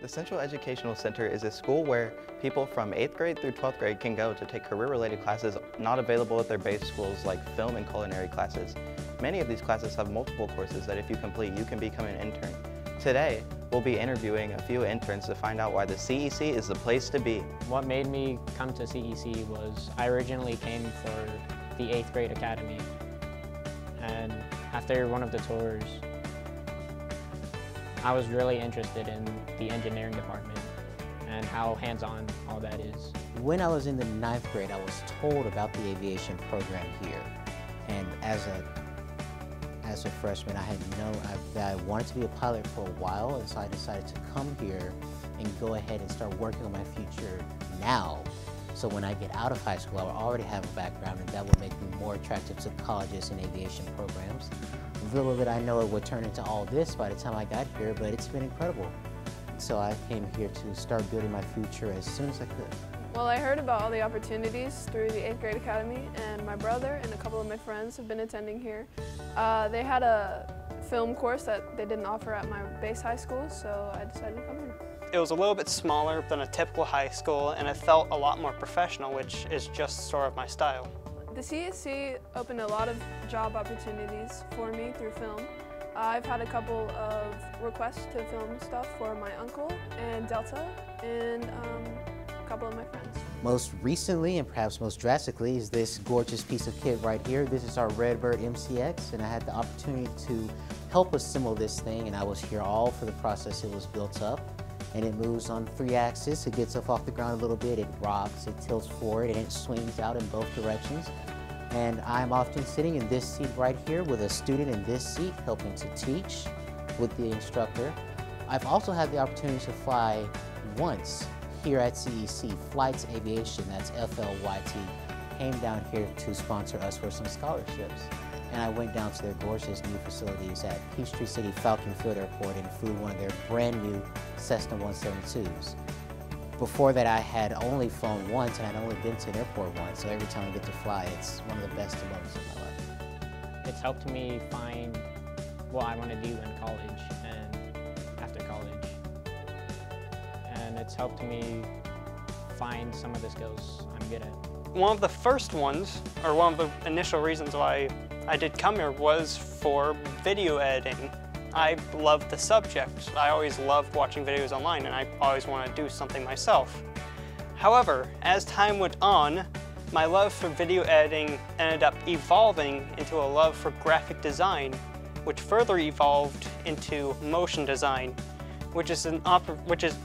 The Central Educational Center is a school where people from 8th grade through 12th grade can go to take career-related classes not available at their base schools like film and culinary classes. Many of these classes have multiple courses that if you complete, you can become an intern. Today, we'll be interviewing a few interns to find out why the CEC is the place to be. What made me come to CEC was I originally came for the 8th grade academy, and after one of the tours, I was really interested in the engineering department and how hands-on all that is. When I was in the 9th grade, I was told about the aviation program here. And as a freshman, I had known that I wanted to be a pilot for a while, and so I decided to come here and go ahead and start working on my future now. So when I get out of high school, I will already have a background, and that will make me more attractive to colleges and aviation programs. Little did I know it would turn into all this by the time I got here, but it's been incredible. So I came here to start building my future as soon as I could. Well, I heard about all the opportunities through the 8th grade academy, and my brother and a couple of my friends have been attending here. They had a film course that they didn't offer at my base high school, so I decided to come here. It was a little bit smaller than a typical high school, and it felt a lot more professional, which is just sort of my style. The CEC opened a lot of job opportunities for me through film. I've had a couple of requests to film stuff for my uncle and Delta and a couple of my friends. Most recently, and perhaps most drastically, is this gorgeous piece of kit right here. This is our Redbird MCX, and I had the opportunity to help assemble this thing, and I was here all for the process it was built up. And it moves on 3 axes. It gets up off the ground a little bit, it rocks, it tilts forward, and it swings out in both directions. And I'm often sitting in this seat right here with a student in this seat helping to teach with the instructor. I've also had the opportunity to fly once here at CEC. Flights Aviation, that's FLYT, came down here to sponsor us for some scholarships. And I went down to their gorgeous new facilities at Peachtree City Falcon Field Airport and flew one of their brand new Cessna 172s. Before that, I had only flown once, and I'd only been to an airport once, so every time I get to fly, it's one of the best moments of my life. It's helped me find what I want to do in college and after college. And it's helped me find some of the skills I'm good at. One of the first ones, or one of the initial reasons why I did come here was for video editing. I love the subject. I always loved watching videos online, and I always wanted to do something myself. However, as time went on, my love for video editing ended up evolving into a love for graphic design, which further evolved into motion design, which is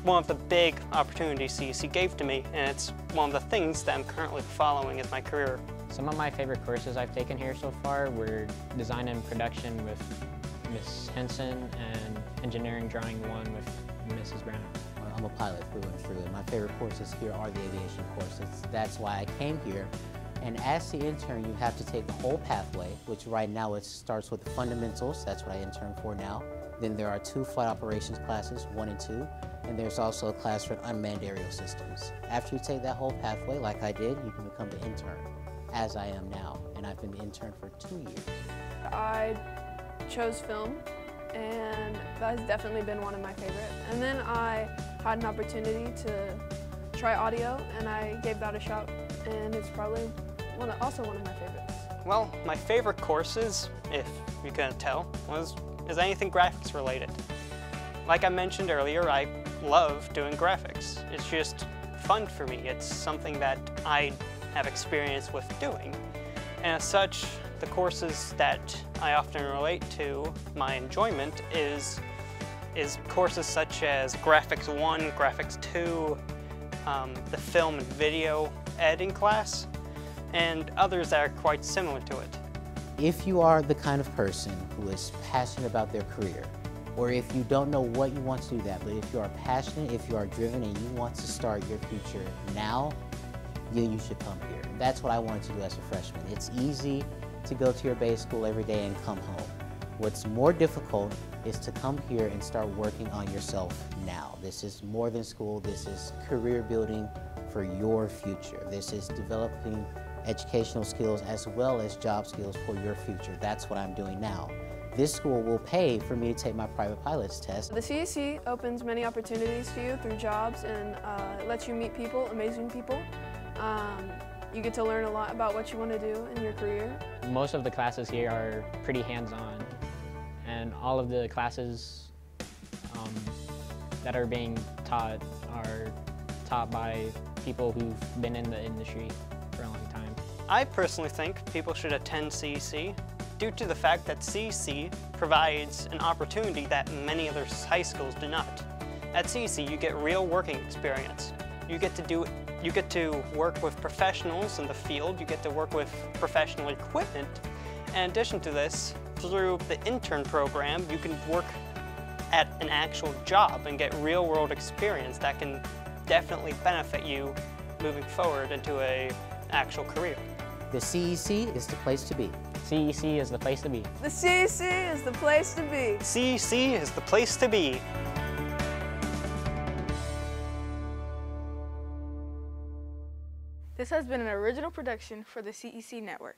one of the big opportunities CEC gave to me, and it's one of the things that I'm currently following as my career. Some of my favorite courses I've taken here so far were Design and Production with Miss Henson and Engineering Drawing 1 with Mrs. Brown. I'm a pilot through and through, and my favorite courses here are the aviation courses. That's why I came here. And as the intern, you have to take the whole pathway, which right now it starts with the fundamentals. That's what I intern for now. Then there are 2 flight operations classes, 1 and 2, and there's also a class for unmanned aerial systems. After you take that whole pathway, like I did, you can become the intern, as I am now, and I've been the intern for 2 years. I chose film, and that has definitely been one of my favorite. And then I had an opportunity to try audio, and I gave that a shot, and it's probably also one of my favorites. Well, my favorite courses, if you couldn't tell, is anything graphics related. Like I mentioned earlier, I love doing graphics. It's just fun for me. It's something that I have experience with doing. And as such, the courses that I often relate to my enjoyment is courses such as Graphics 1, Graphics 2, the film and video editing class, and others that are quite similar to it. If you are the kind of person who is passionate about their career, or if you don't know what you want to do that, but if you are passionate, if you are driven, and you want to start your future now, then you should come here. That's what I wanted to do as a freshman. It's easy to go to your base school every day and come home. What's more difficult is to come here and start working on yourself now. This is more than school. This is career building for your future. This is developing educational skills as well as job skills for your future. That's what I'm doing now. this school will pay for me to take my private pilot's test. The CEC opens many opportunities to you through jobs and lets you meet people, amazing people. You get to learn a lot about what you want to do in your career. Most of the classes here are pretty hands-on, and all of the classes that are being taught are taught by people who've been in the industry for a long time. I personally think people should attend CEC due to the fact that CEC provides an opportunity that many other high schools do not. At CEC, you get real working experience. You get to work with professionals in the field. You get to work with professional equipment. In addition to this, through the intern program, you can work at an actual job and get real-world experience that can definitely benefit you moving forward into an actual career. The CEC is the place to be. CEC is the place to be. The CEC is the place to be. CEC is the place to be. This has been an original production for the CEC Network.